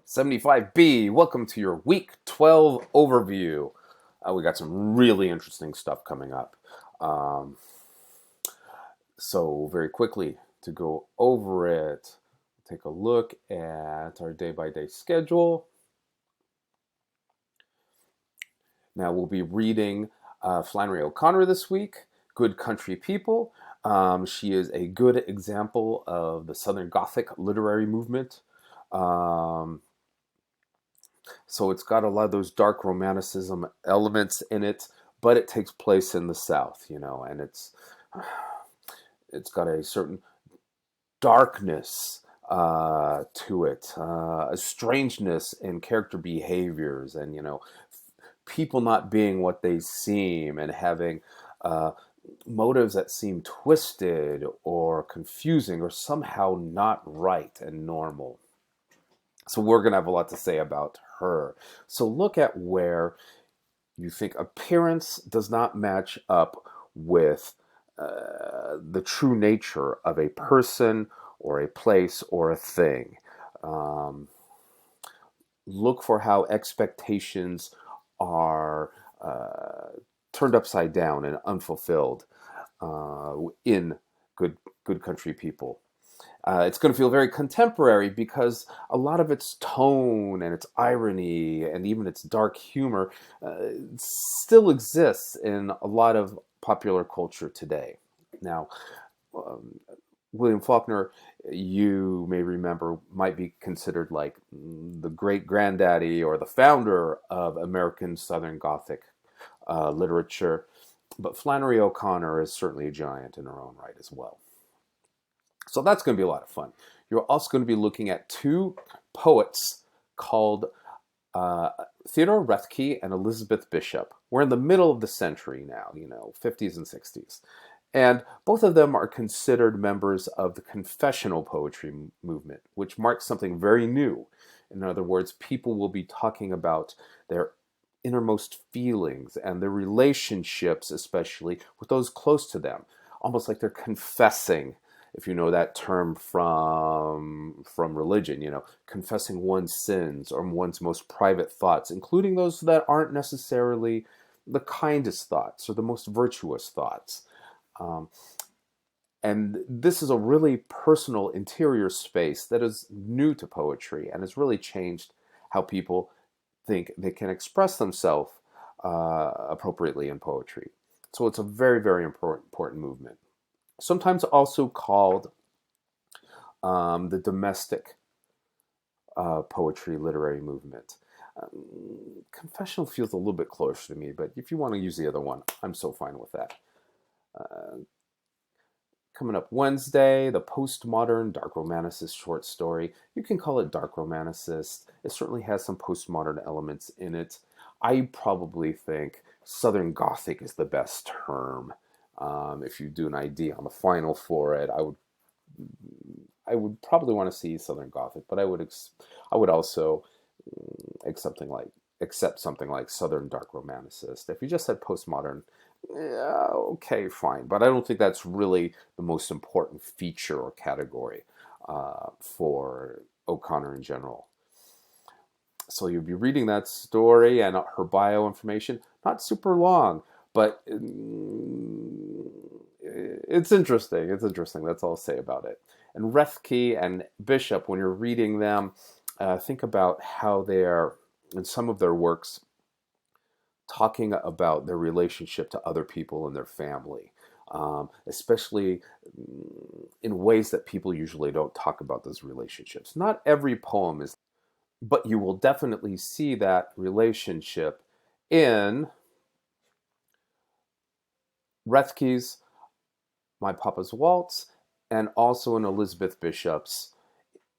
75B, welcome to your week 12 overview. We got some really interesting stuff coming up. Um, so, very quickly to go over it, take a look at our day by day schedule. Now, we'll be reading Flannery O'Connor this week, Good Country People. She is a good example of the Southern Gothic literary movement. So it's got a lot of those dark romanticism elements in it, but it takes place in the South, and it's got a certain darkness to it, a strangeness in character behaviors, and people not being what they seem, and having motives that seem twisted or confusing or somehow not right and normal. So we're going to have a lot to say about her. So look at where you think appearance does not match up with the true nature of a person or a place or a thing. Look for how expectations are turned upside down and unfulfilled in good country people. It's going to feel very contemporary because a lot of its tone and its irony and even its dark humor still exists in a lot of popular culture today. Now, William Faulkner, you may remember, might be considered like the great granddaddy or the founder of American Southern Gothic literature, but Flannery O'Connor is certainly a giant in her own right as well. So that's going to be a lot of fun. You're also going to be looking at two poets called Theodore Roethke and Elizabeth Bishop. We're in the middle of the century now, 50s and 60s. And both of them are considered members of the confessional poetry movement, which marks something very new. In other words, people will be talking about their innermost feelings and their relationships, especially with those close to them, almost like they're confessing, if you know that term from religion, confessing one's sins or one's most private thoughts, including those that aren't necessarily the kindest thoughts or the most virtuous thoughts. And this is a really personal interior space that is new to poetry and has really changed how people think they can express themselves appropriately in poetry. So it's a very, very important movement. Sometimes also called the domestic poetry literary movement. Confessional feels a little bit closer to me, but if you want to use the other one, I'm so fine with that. Coming up Wednesday, the postmodern dark romanticist short story. You can call it dark romanticist. It certainly has some postmodern elements in it. I probably think Southern Gothic is the best term. If you do an ID on the final for it, I would probably want to see Southern Gothic, but I would also accept something like Southern Dark Romanticist. If you just said postmodern, yeah, okay, fine, but I don't think that's really the most important feature or category for O'Connor in general. So you'll be reading that story and her bio information. Not super long, but it's interesting. It's interesting. That's all I'll say about it. And Roethke and Bishop, when you're reading them, think about how they're, in some of their works, talking about their relationship to other people in their family, especially in ways that people usually don't talk about those relationships. Not every poem is, but you will definitely see that relationship in Roethke's My Papa's Waltz, and also in Elizabeth Bishop's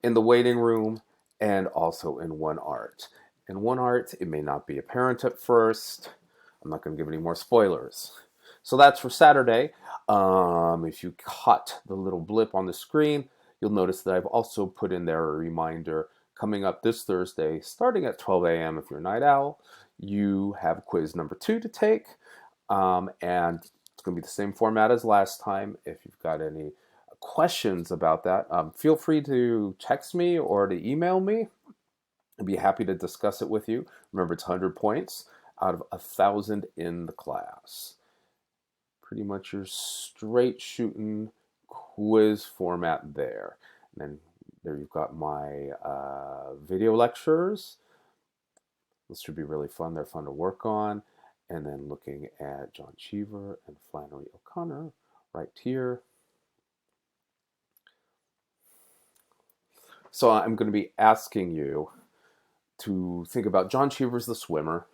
In the Waiting Room, and also in One Art. In One Art, it may not be apparent at first. I'm not going to give any more spoilers. So that's for Saturday. If you caught the little blip on the screen, you'll notice that I've also put in there a reminder coming up this Thursday, starting at 12 a.m. If you're a night owl. You have quiz number 2 to take, and it's going to be the same format as last time. If you've got any questions about that, feel free to text me or to email me. I'd be happy to discuss it with you. Remember, it's 100 points out of 1,000 in the class. Pretty much your straight shooting quiz format there. And then there you've got my video lectures. This should be really fun. They're fun to work on. And then looking at John Cheever and Flannery O'Connor right here. So I'm going to be asking you to think about John Cheever's The Swimmer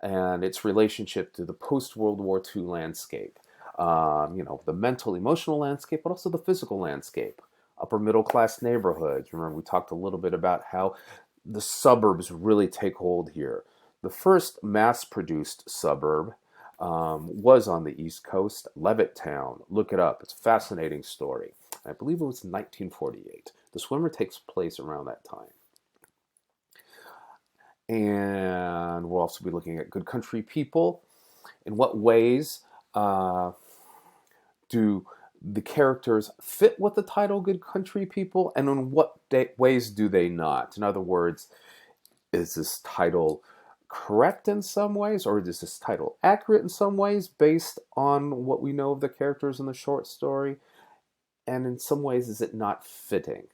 and its relationship to the post-World War II landscape. The mental, emotional landscape, but also the physical landscape. Upper middle class neighborhoods. Remember, we talked a little bit about how the suburbs really take hold here. The first mass-produced suburb was on the East Coast, Levittown. Look it up. It's a fascinating story. I believe it was 1948. The Swimmer takes place around that time. And we'll also be looking at Good Country People. In what ways do the characters fit with the title Good Country People, and in what ways do they not? In other words, is this title correct in some ways, or is this title accurate in some ways based on what we know of the characters in the short story? And in some ways, is it not fitting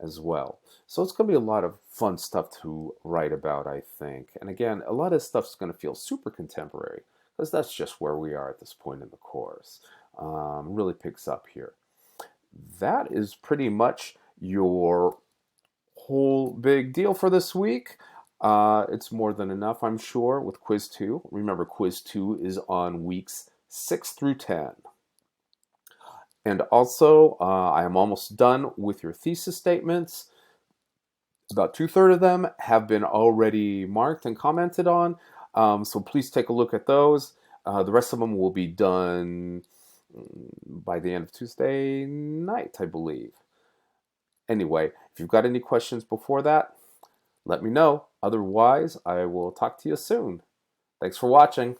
as well? So it's going to be a lot of fun stuff to write about, I think. And again, a lot of stuff is going to feel super contemporary, because that's just where we are at this point in the course. Really picks up here. That is pretty much your whole big deal for this week. It's more than enough, I'm sure, with Quiz 2. Remember, Quiz 2 is on weeks 6 through 10. And also, I am almost done with your thesis statements. About 2/3 of them have been already marked and commented on. So please take a look at those. The rest of them will be done by the end of Tuesday night, I believe. Anyway, if you've got any questions before that, let me know. Otherwise, I will talk to you soon. Thanks for watching.